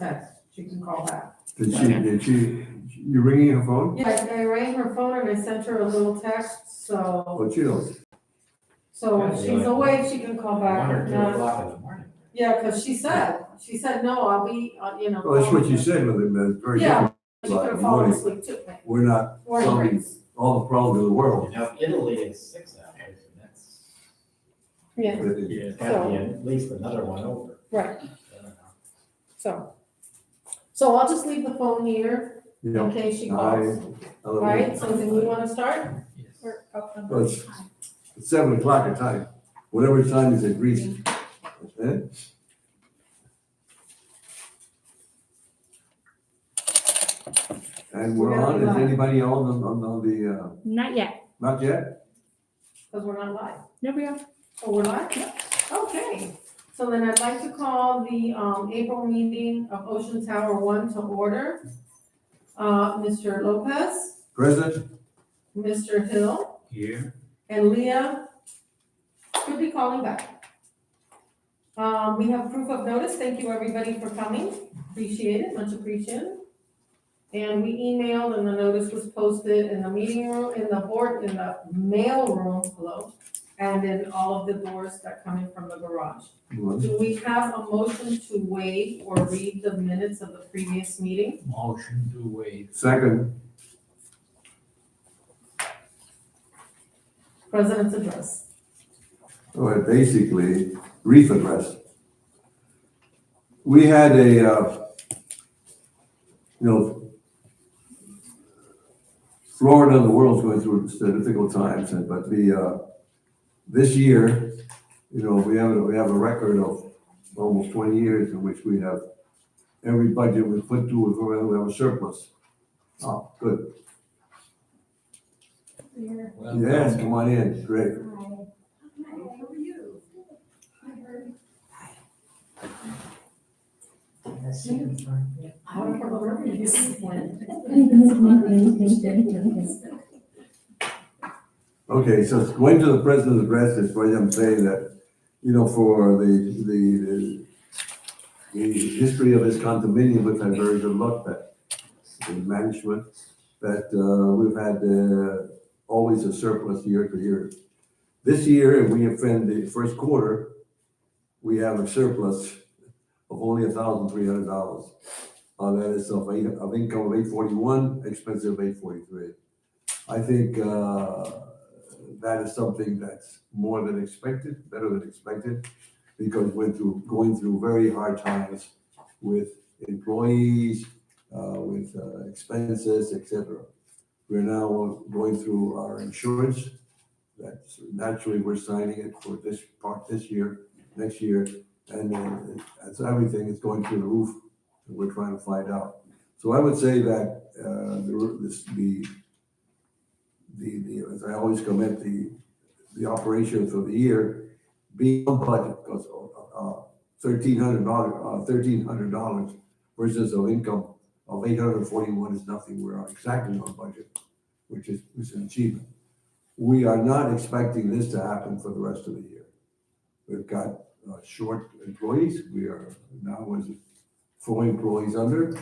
text, she can call back. You ringing her phone? Yeah, I rang her phone and I sent her a little text, so, What she knows? so if she's awake, she can call back. 1 or If 2 not- o'clock in the morning. Yeah, cause she said, no, I'll be, Well, that's what you said, but it's very Yeah, different. she could have fallen asleep too. We're not Or solving drinks. all the problems of the world. You know, Italy is 6 hours, and that's, Yeah, it's gotta be at least another one over. right, I don't know. so I'll just leave the phone here in Yeah. case she calls. Alright, so then you wanna start? Yes. Or up and- Well, it's 7 o'clock at time, whatever time is agreed. Eh? And we're on, is anybody on the, Not yet. not yet? Cause we're not live. No, we are. Oh, we're live? Okay, so then I'd like to call the, April meeting of Ocean Tower 1 to order. Mr. Lopez, Present? Mr. Hill, Here. and Leah should be calling back. We have proof of notice. Thank you, everybody, for coming. Appreciate it, much appreciated. And we emailed, and the notice was posted in the meeting room, in the mail room, and in all of the doors that come in from the garage. Do we have a motion to waive or read the minutes of the previous meeting? Motion to waive. Second, President's address. well, basically, brief address. We had Florida and the world's going through difficult times, but this year, we have a record of almost 20 years in which we have every budget we put to, we have a surplus. Oh, good. Well, Yes, come on in, great. Okay, so going to the president's address, is why I'm saying that, for the history of this condominium, we've had very good luck that the management, that we've had always a surplus year to year. This year, if we offend the first quarter, we have a surplus of only $1,300. That is of income of 841, expense of 843. I think that is something that's more than expected, better than expected, because we're going through very hard times with employees, with expenses, etc. We're now going through our insurance. That's naturally we're signing it for this part this year, next year, and so everything is going through the roof. And we're trying to find out. So I would say that as I always comment, the operation for the year being on budget, because $1,300 versus an income of 841 is nothing. We're exactly on budget, which is an achievement. We are not expecting this to happen for the rest of the year. We've got short employees. We are now with 4 employees under.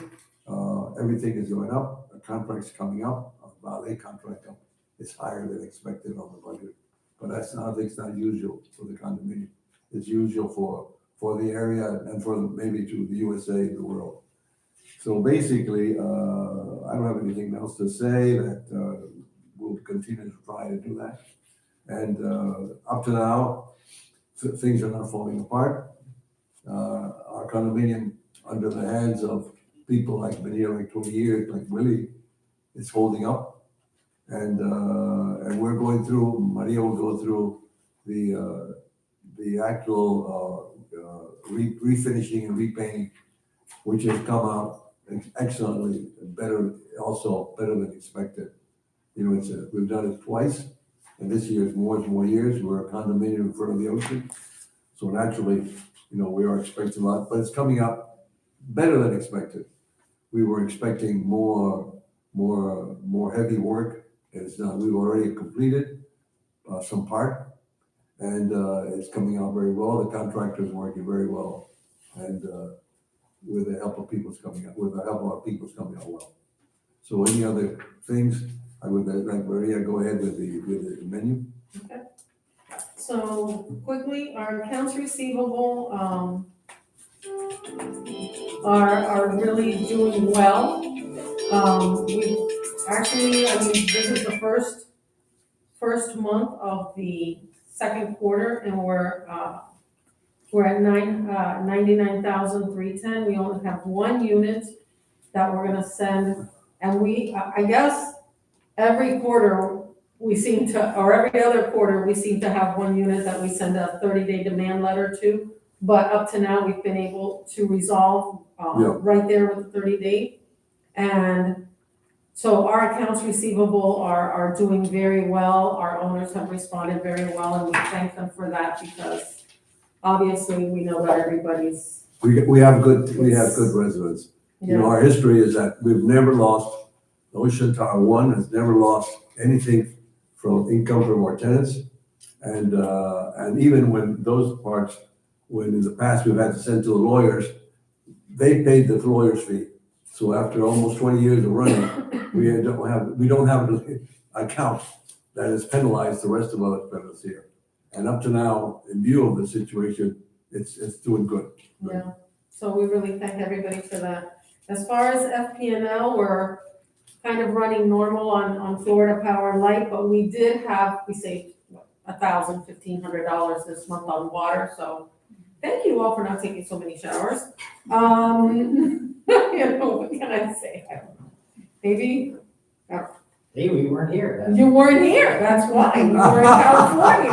Everything is going up. The contract's coming up. Valet contract is higher than expected on the budget. But I think it's not usual for the condominium. It's usual for the area and for maybe to the USA and the world. So basically, I don't have anything else to say. That we'll continue to try to do that. And up to now, things are not falling apart. Our condominium, under the hands of people like been here like 20 years, like Willie, is holding up. And we're going through, Maria will go through the actual refinishing and repainting, which has come out excellently, better than expected. We've done it twice, and this year is more years. We're a condominium in front of the ocean. So naturally, we are expecting a lot, but it's coming up better than expected. We were expecting more heavy work. It's not. We've already completed some part, and it's coming out very well. The contractor's working very well, and with the help of people's coming out, with the help of our people's coming out well. So any other things, I would like Maria, go ahead with the menu. So quickly, our accounts receivable, are really doing well. We actually, I mean, this is the first month of the second quarter, and we're at 99,310. We only have one unit that we're gonna send, and I guess every quarter we seem to, or every other quarter, we seem to have one unit that we send a 30-day demand letter to. But up to now, we've been able to resolve right there with the 30-day. And so our accounts receivable are doing very well. Our owners have responded very well, and we thank them for that, because obviously we know that everybody's. We have good residents. You know, our history is that we've never lost, Ocean Tower 1 has never lost anything from income from our tenants. And even when those parts, when in the past we've had to send to the lawyers, they paid the lawyer's fee. So after almost 20 years of running, we don't have an account that has penalized the rest of our tenants here. And up to now, in view of the situation, it's doing good. Yeah, so we really thank everybody for that. As far as FP&L, we're kind of running normal on Florida Power Light, but we saved $1,100 this month on water, so thank you all for not taking so many showers. You know, what can I say? I don't know. Maybe. Hey, we weren't here. That's- You weren't here, that's why, you were in California.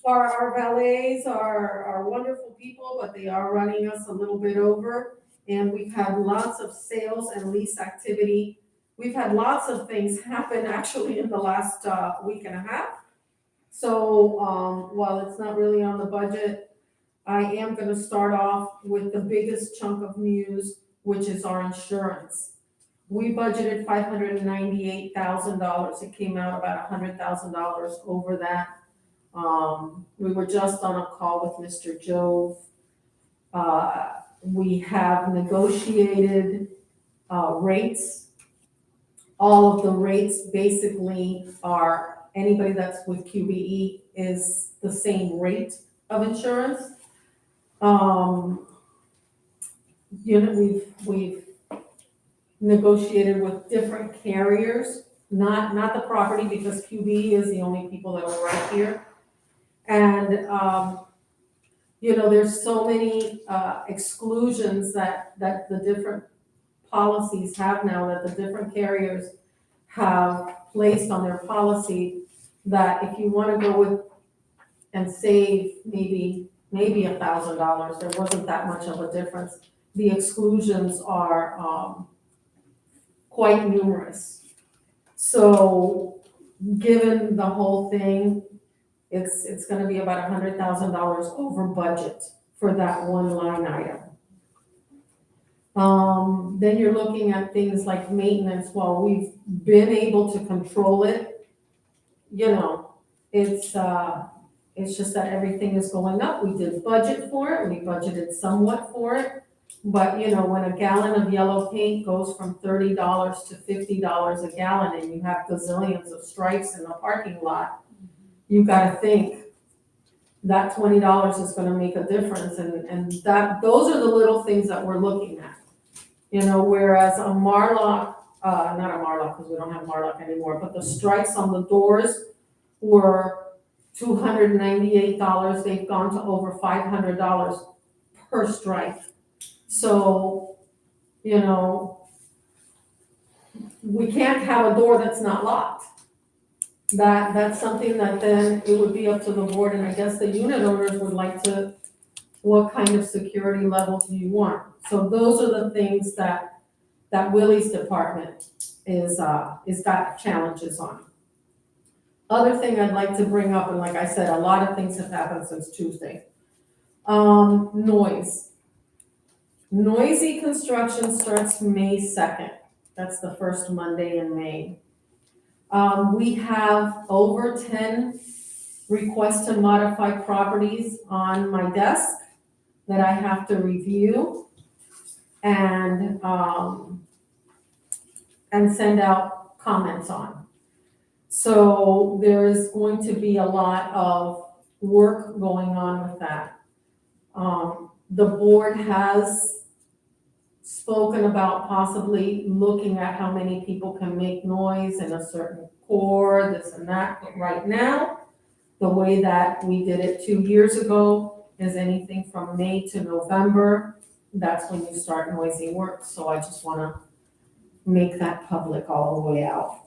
Our valets are wonderful people, but they are running us a little bit over. And we've had lots of sales and lease activity. We've had lots of things happen actually in the last week and a half. So while it's not really on the budget, I am gonna start off with the biggest chunk of news, which is our insurance. We budgeted $598,000. It came out about $100,000 over that. We were just on a call with Mr. Jove. We have negotiated rates. All of the rates basically are, anybody that's with QBE is the same rate of insurance. You know, we've negotiated with different carriers, not the property, because QBE is the only people that are right here. And, you know, there's so many exclusions that the different policies have now, that the different carriers have placed on their policy, that if you want to go with and save maybe $1,000, there wasn't that much of a difference. The exclusions are quite numerous. So given the whole thing, it's gonna be about $100,000 over budget for that one line item. Then you're looking at things like maintenance. While we've been able to control it, you know, it's just that everything is going up. We did budget for it, we budgeted somewhat for it. But you know, when a gallon of yellow paint goes from $30 to $50 a gallon, and you have gazillions of stripes in the parking lot, you gotta think that $20 is gonna make a difference, and those are the little things that we're looking at. You know, whereas a Marlock, not a Marlock, because we don't have Marlock anymore, but the stripes on the doors were $298, they've gone to over $500 per stripe. So, you know, we can't have a door that's not locked. That's something that then it would be up to the board, and I guess the unit owners would like to, what kind of security level do you want? So those are the things that Willie's department is got challenges on. Other thing I'd like to bring up, and like I said, a lot of things have happened since Tuesday. Noise. Noisy construction starts May 2nd. That's the first Monday in May. We have over 10 requests to modify properties on my desk. that I have to review and send out comments on. So there is going to be a lot of work going on with that. The board has spoken about possibly looking at how many people can make noise in a certain core, this and that. But right now, the way that we did it 2 years ago is anything from May to November. That's when you start noisy work. So I just want to make that public all the way out.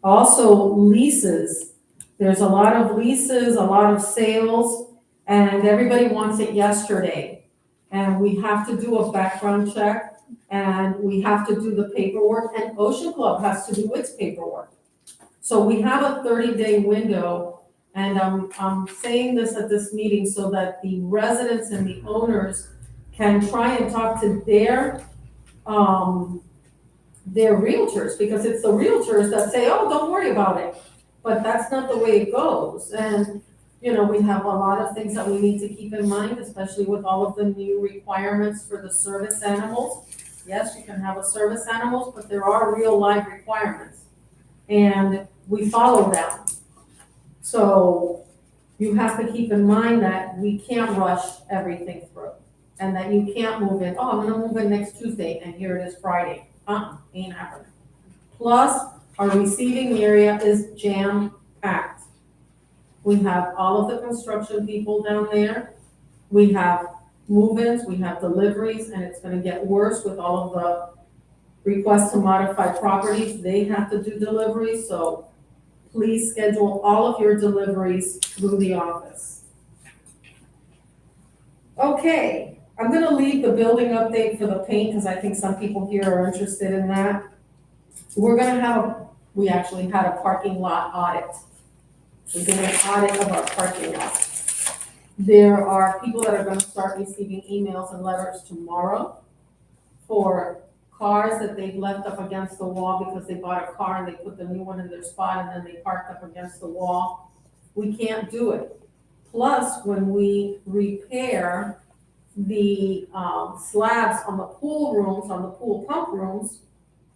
Also, leases. There's a lot of leases, a lot of sales, and everybody wants it yesterday. And we have to do a background check, and we have to do the paperwork, and Ocean Club has to do its paperwork. So we have a 30-day window, and I'm saying this at this meeting so that the residents and the owners can try and talk to their realtors, because it's the realtors that say, oh, don't worry about it. But that's not the way it goes. And, you know, we have a lot of things that we need to keep in mind, especially with all of the new requirements for the service animals. Yes, you can have a service animals, but there are real life requirements. And we follow them. So you have to keep in mind that we can't rush everything through. And that you can't move in, oh, I'm gonna move in next Tuesday, and here it is Friday. Ain't happening. Plus, our receiving area is jam-packed. We have all of the construction people down there. We have move-ins, we have deliveries, and it's gonna get worse with all of the requests to modify properties. They have to do deliveries, so please schedule all of your deliveries through the office. Okay. I'm gonna leave the building update for the paint, because I think some people here are interested in that. We're gonna we actually had a parking lot audit. We did an audit of our parking lot. There are people that are gonna start receiving emails and letters tomorrow for cars that they've left up against the wall because they bought a car and they put the new one in their spot and then they parked up against the wall. We can't do it. Plus, when we repair the slabs on the pool rooms, on the pool pump rooms,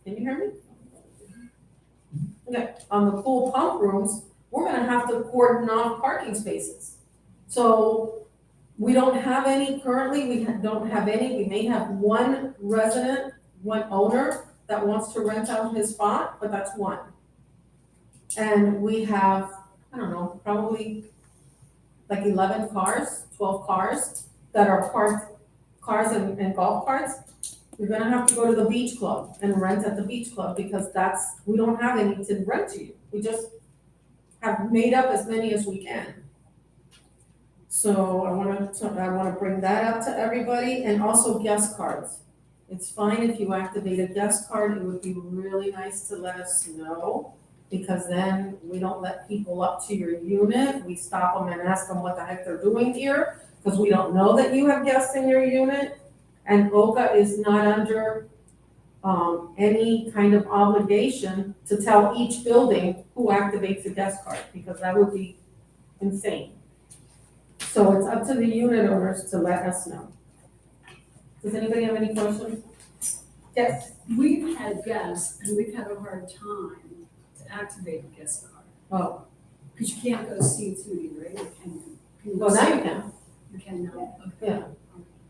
can you hear me? Okay, on the pool pump rooms, we're gonna have to cordon off parking spaces. So we don't have any currently, don't have any, we may have one resident, one owner that wants to rent out his spot, but that's one. And we have, I don't know, probably like 11 cars, 12 cars that are parked, cars and golf carts. You're gonna have to go to the beach club and rent at the beach club, because we don't have any to rent to you. We just have made up as many as we can. So I wanna bring that up to everybody, and also guest cards. It's fine if you activate a guest card, it would be really nice to let us know, because then we don't let people up to your unit. We stop them and ask them what the heck they're doing here, because we don't know that you have guests in your unit. And OCA is not under any kind of obligation to tell each building who activates a guest card, because that would be insane. So it's up to the unit owners to let us know. Does anybody have any questions? Yes. We've had guests and we've had a hard time to activate a guest card. Oh, Because you can't go see Tootie, right? Or can you? well, now you can. You can now. Yeah.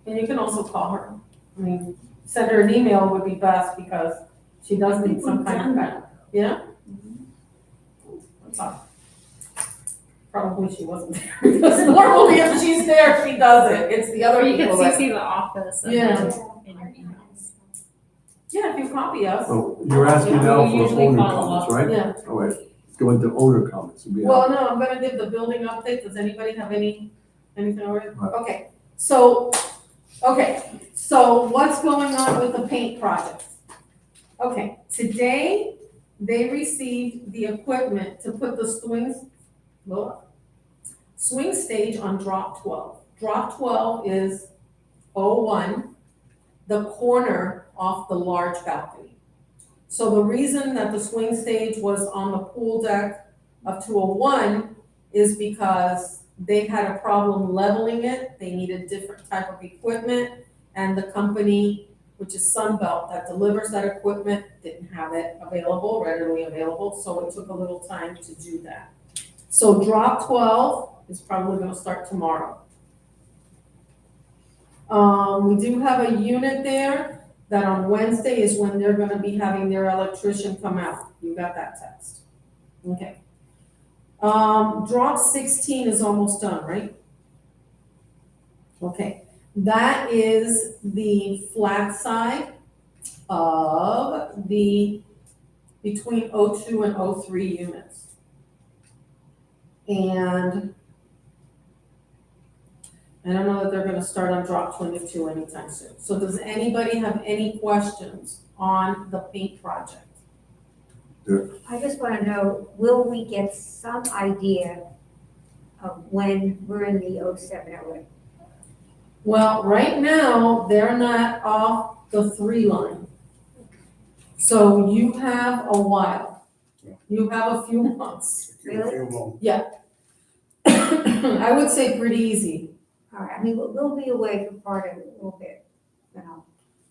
And you can also call her. I mean, send her an email would be best, because she does need some kind of back. Yeah? That's fine. Probably she wasn't there, because normally if she's there, she does it. It's the other Or you people can that. CC the office and Yeah. then in your emails. Yeah, if you copy us. So you're asking now We for usually owner follow comments, up. right? Yeah. All right, go into owner comments. Well, no, I'm gonna give the building update. Does anybody have anything already? Right. Okay, so what's going on with the paint project? Okay, today, they received the equipment to put the swing stage on drop 12. Drop 12 is 01, the corner off the large balcony. So the reason that the swing stage was on the pool deck of 201 is because they had a problem leveling it, they needed different type of equipment, and the company, which is Sunbelt, that delivers that equipment, didn't have it available, readily available, so it took a little time to do that. So drop 12 is probably gonna start tomorrow. We do have a unit there that on Wednesday is when they're gonna be having their electrician come out. You got that text. Okay. Drop 16 is almost done, right? Okay, that is the flat side of the, between O2 and O3 units. And I don't know that they're gonna start on drop 22 anytime soon. So does anybody have any questions on the paint project? I just want to know, will we get some idea of when we're in the 0708? Well, right now, they're not off the 3 line. So you have a while. You have a few months. Really? I would say pretty easy. All right, I mean, we'll be away for part of it a little bit, you know.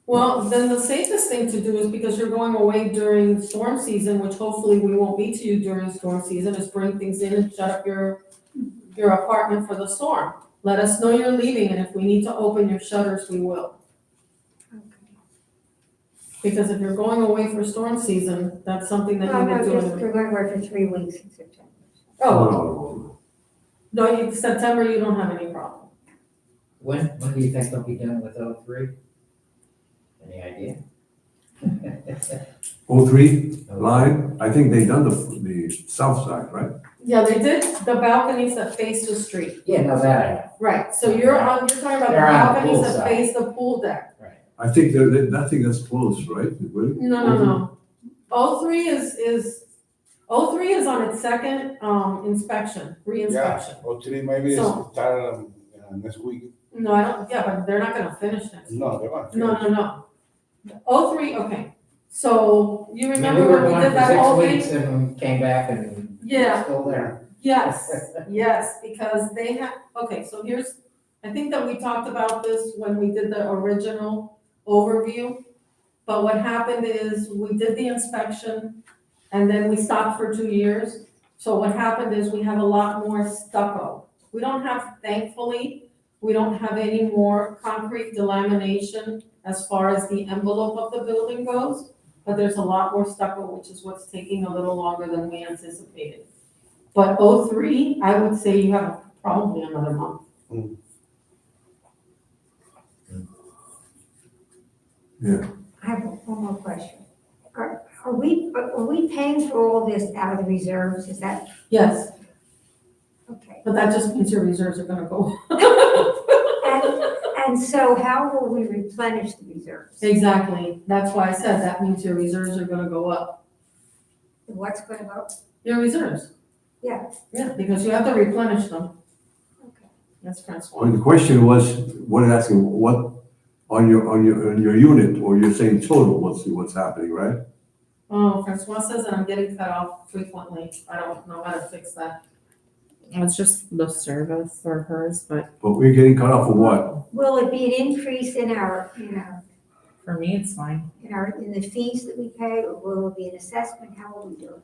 Well, then the safest thing to do is, because you're going away during storm season, which hopefully we won't be to you during storm season, is bring things in and shut up your apartment for the storm. Let us know you're leaving, and if we need to open your shutters, we will. Okay. Because if you're going away for storm season, that's something that No, you no, would just, do. we're going to work for 3 weeks in September. Oh, no, September, you don't have any problem. When do you think they'll be done with O3? Any idea? 03 line, I think they done the south side, right? Yeah, they did the balconies that face the street. Yeah, no, that I know. Right, so you're talking about the They're on the balconies pool that side. face the pool deck. I think nothing that's closed, right? Really? No. O3 is on its second, inspection, re-inspection. Or today maybe So- it's started next week. No, I don't, yeah, but they're not gonna finish next. No, they're not. finished. No. O3, okay, so you I mean, we remember were when we gone did for that whole 6 thing? weeks and came back and Yeah. still there. Yes, because they have, okay, so here's, I think that we talked about this when we did the original overview. But what happened is, we did the inspection, and then we stopped for 2 years. So what happened is, we have a lot more stucco. We don't have, thankfully, we don't have any more concrete delamination as far as the envelope of the building goes. But there's a lot more stucco, which is what's taking a little longer than we anticipated. But O3, I would say you have probably another month. I have one more question. Are we paying for all this out of the reserves? Is that, Yes, okay? but that just means your reserves are gonna go. And so how will we replenish the reserves? Exactly, that's why I said that means your reserves are gonna go up. What's going to go? Your reserves. Yeah. Yeah, because you have to replenish them. Okay. That's Well, Francois. the question was, what asking, what, on your unit, or you're saying total, what's happening, right? Oh, Francois says that I'm getting cut off frequently. I don't know how to fix that. It's just the service or hers, but But we're getting cut off for what? Will it be an increase in for me, it's fine. in the fees that we pay, or will it be an assessment? How will we do it?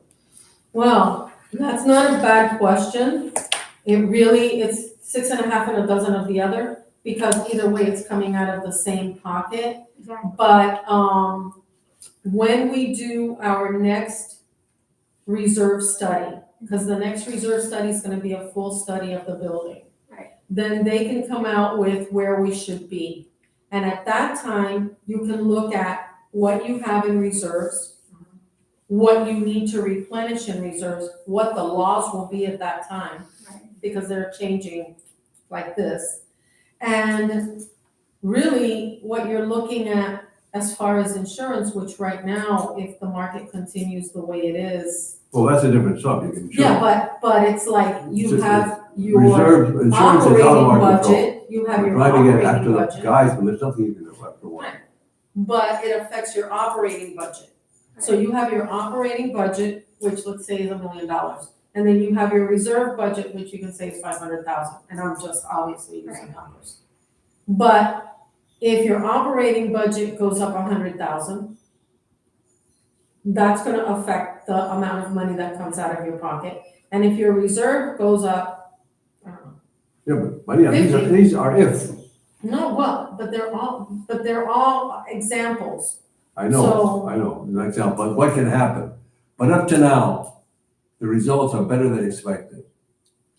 Well, that's not a bad question. It's 6.5 and a dozen of the other, because either way, it's coming out of the same pocket. Exactly. But, when we do our next reserve study, because the next reserve study is gonna be a full study of the building. Right. Then they can come out with where we should be. And at that time, you can look at what you have in reserves, what you need to replenish in reserves, what the laws will be at that time, Right. because they're changing like this. And really, what you're looking at as far as insurance, which right now, if the market continues the way it is. Well, that's a different subject, I'm sure. Yeah, but it's like you Just have your Reserve, insurance is out of operating our control. budget, you have your We're trying to get after operating the budget, guys, but there's nothing you can do after a while. but it affects your operating budget. So you have your operating budget, which let's say is $1 million. And then you have your reserve budget, which you can say is 500,000, and I'm just obviously using numbers. But if your operating budget goes up 100,000, that's gonna affect the amount of money that comes out of your pocket. And if your reserve goes up, I don't know. Yeah, but yeah, these are if, No, well, but they're all examples. I So- know, an example, but what can happen? But up to now, the results are better than expected.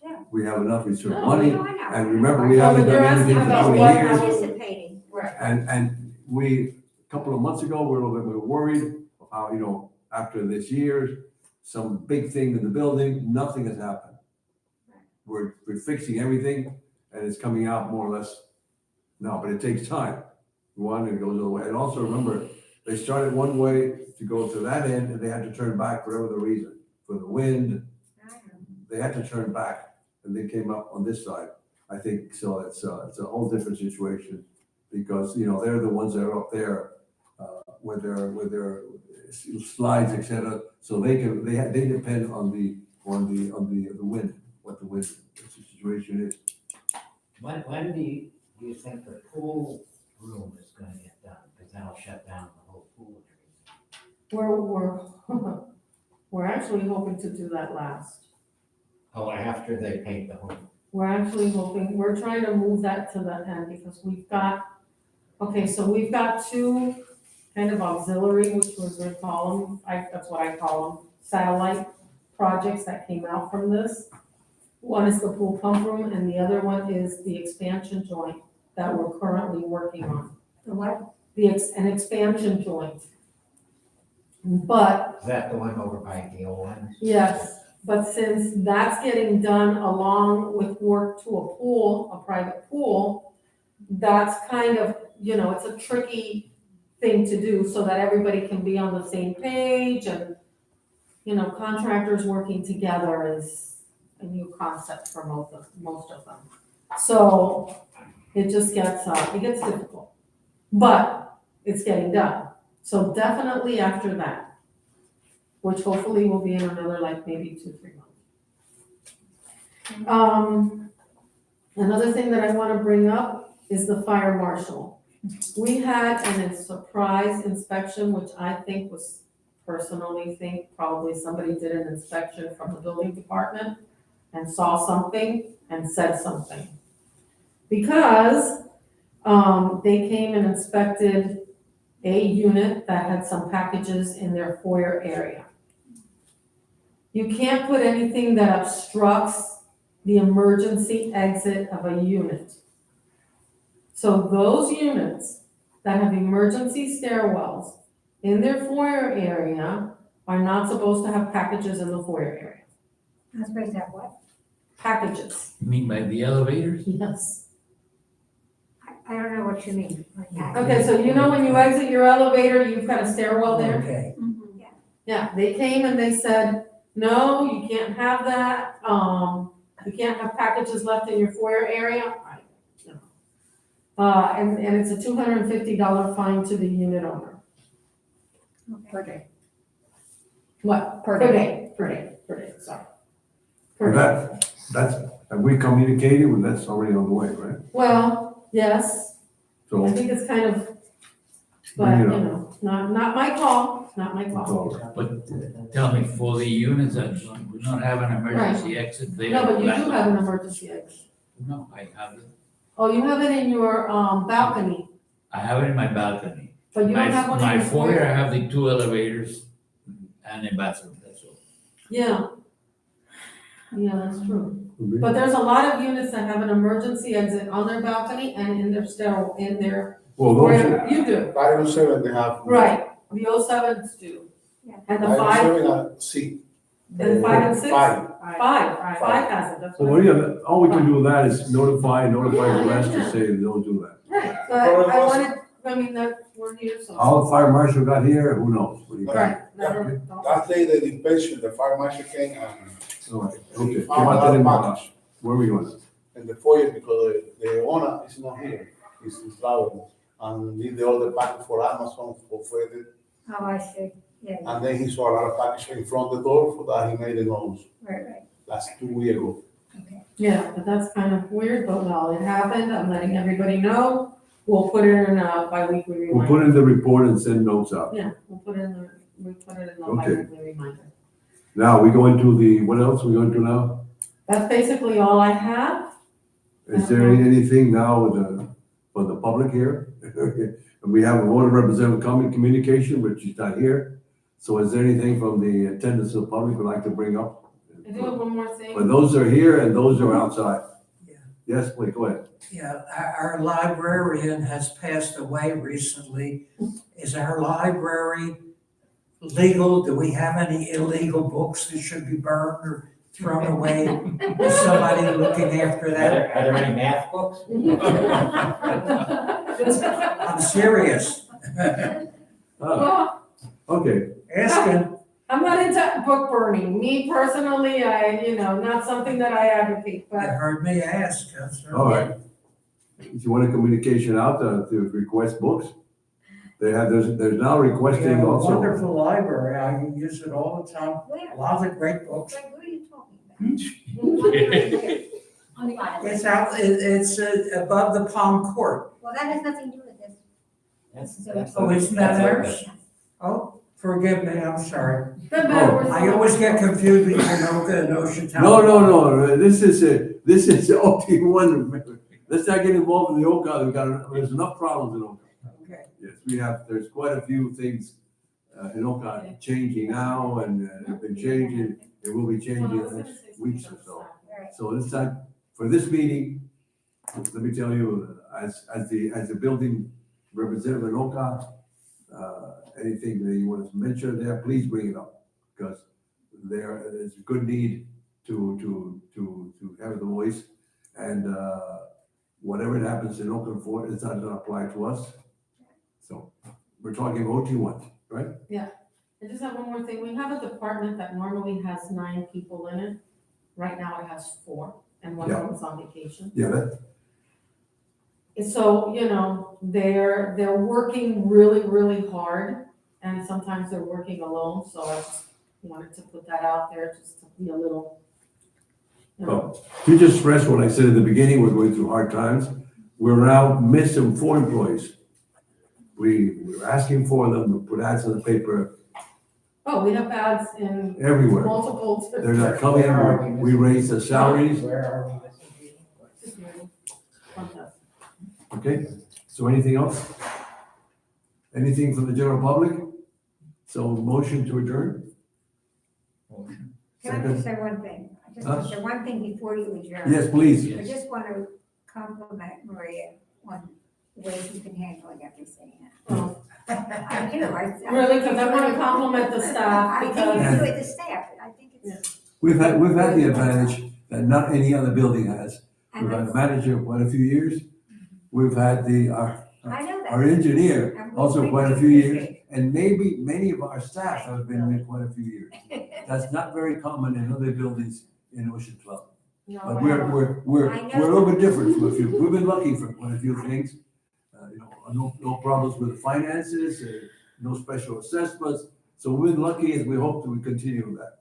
Yeah. We have enough reserve No, money, No, I know. and remember, we No, haven't but you're done anything asking for about 20 what years. happened. Anticipating. Right. And we, a couple of months ago, we were a little bit worried of how, after this year, some big thing in the building, nothing has happened. We're fixing everything, and it's coming out more or less now, but it takes time. One, it goes away. And also remember, they started one way to go to that end, and they had to turn back for whatever the reason, for the wind, I know. they had to turn back, and they came up on this side. I think, so it's a whole different situation, because, they're the ones that are up there, with their slides, et cetera, so they depend on the wind, what the wind situation is. When do you think the pool room is gonna get done? Because that'll shut down the whole pool and everything. We're actually hoping to do that last. Oh, after they paint the whole, We're trying to move that to the end because we've got two kind of auxiliary, which was we call them, that's what I call them, satellite projects that came out from this. One is the pool pump room and the other one is the expansion joint that we're currently working on. The what? An expansion joint. But is that the one over by the old one? yes, but since that's getting done along with work to a pool, a private pool, that's kind of, it's a tricky thing to do so that everybody can be on the same page and, contractors working together is a new concept for most of them. So it just gets difficult, but it's getting done. So definitely after that, which hopefully will be in another maybe 2-3 months. Another thing that I want to bring up is the fire marshal. We had a surprise inspection, which I personally think probably somebody did an inspection from the building department and saw something and said something. Because they came and inspected a unit that had some packages in their foyer area. You can't put anything that obstructs the emergency exit of a unit. So those units that have emergency stairwells in their foyer area are not supposed to have packages in the foyer area. I suppose that what? Packages, You mean by the elevators? yes. I don't know what you mean. Okay, so when you exit your elevator, you've got a stairwell there? Okay. Yeah, they came and they said, no, you can't have that, you can't have packages left in your foyer area. And it's a $250 fine to the unit owner. Per day. What? Per day, sorry. Per day. That's, have we communicated, well, that's already on the way, right? Well, yes, I So, think it's kind of, but, Bring it up. not my call, not my call. But tell me, for the units that do not have an emergency exit, they No, have. but you do landline? have an emergency exit. No, I haven't. Oh, you have it in your, balcony, I have it in my balcony. but you don't have one in My your foyer, I foyer. have the 2 elevators and a bathroom, that's all. Yeah. Yeah, that's true. But there's a lot of units that have an emergency exit on their balcony and in their stairwell, in their, well, where you do, Barrio 7, they have. right, the 07s do. Yeah. And the Barrio 5, 7, C. and 5 and 6? Five. Five has it, that's so what. all we can do with that is notify the rest Yeah. to say, don't do that. Right, but that, we're here, so. How the fire marshal got here, who knows? What do you think? Right, never, don't. That day, the inspection, the fire marshal came and All right, he okay. found Come a on, tell him lot of about- package Where are we going? in the foyer because the owner is not here, he's traveling. And leave the other package for Amazon for further. Oh, I see. Yeah, And then he saw a lot of packaging in front of the door, for that he made the noise right, last 2 weeks ago. okay. Yeah, but that's kind of weird, but well, it happened, I'm letting everybody know. We'll put it in a bi-weekly We'll reminder. put in the report and send notes out. Yeah, we'll put it in the Okay. bi-weekly reminder. Now, we go into what else we going to now? That's basically all I have. Is there anything now for the public here? And we have a board representative coming, communication, but she's not here. So is there anything from the attendance of the public would like to bring up? I do have one more thing. But those are here and those are outside. Yeah. Yes, please, go ahead. Yeah, our librarian has passed away recently. Is our library legal? Do we have any illegal books that should be burned or thrown away? Is somebody looking after that? Are there any math books? I'm serious. Ah, Well, okay, Asking. I'm not into book burning. Me personally, not something that I advocate, You but heard me ask. That's all right. If you want a communication out to request books, there's now We requesting have a also. wonderful library. I use it all the time. Where, A lot of great books. what are you talking about? On the island. It's out, it's above the Palm Court. Well, that has nothing to do with this. That's. Oh, isn't that that's ours? Oh, forgive me, I'm sorry. the better. we're I always get confused between Anoka and Ocean Town. No, this is OT1. Let's not get involved in the Oka, there's enough problems in Oka. Okay. Yes, there's quite a few things in Oka changing now and have been changing, it will be changing in the next weeks or so. Right. So this time, for this meeting, let me tell you, as the building representative in Oka, anything that you want to mention there, please bring it up, because there is a good need to have the voice, and whatever happens in Oakland Fort, it's not gonna apply to us. So, we're talking OT1, right? I just have one more thing. We have a department that normally has 9 people in it. Right now it has 4, and one of them is on vacation. Yeah, So, they're working really, really hard, and sometimes they're working alone, so I just wanted to put that out there, just to be a little, Well, to just stress what I said at the beginning, we're going through hard times. We're now missing 4 employees. We're asking for them to put ads in the paper Oh, we have ads in everywhere. multiple. They're not coming in, we raise the salaries, Where are we missing people? okay? So anything else? Anything from the general public? So motion to adjourn? Motion. Can I just say one thing? I just want to say one thing before you adjourn. Yes, please. I just want to compliment Maria on the way she's been handling everything. Oh, I do, Really, because I want to compliment the staff, I think because, you do it, the staff, I think it's. We've had the advantage that not any other building has. and We've had a it's- manager quite a few years. We've had I know that. our engineer And we also really quite a few years. appreciate And maybe many of our staff have been with quite a few years. That's not very common in other buildings in Ocean Club. no, But I we're have- we're I know. a little bit different from a few. We've been lucky for quite a few things. No problems with the finances, no special assessments. So we've been lucky, and we hope that we continue that.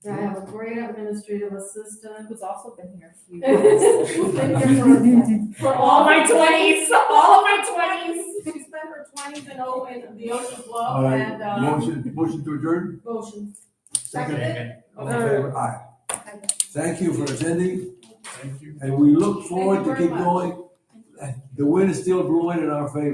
I have a great administrative assistant. Who's also been here. Who's been here for all my 20s, all of my 20s. She spent her 20s in the Ocean All Club, right, and, motion to adjourn? motion. Second. All in Okay. favor? Aye. Thank you for attending, Thank you. and we look forward to Thank you keep very much. going. The wind is still blowing in our favor.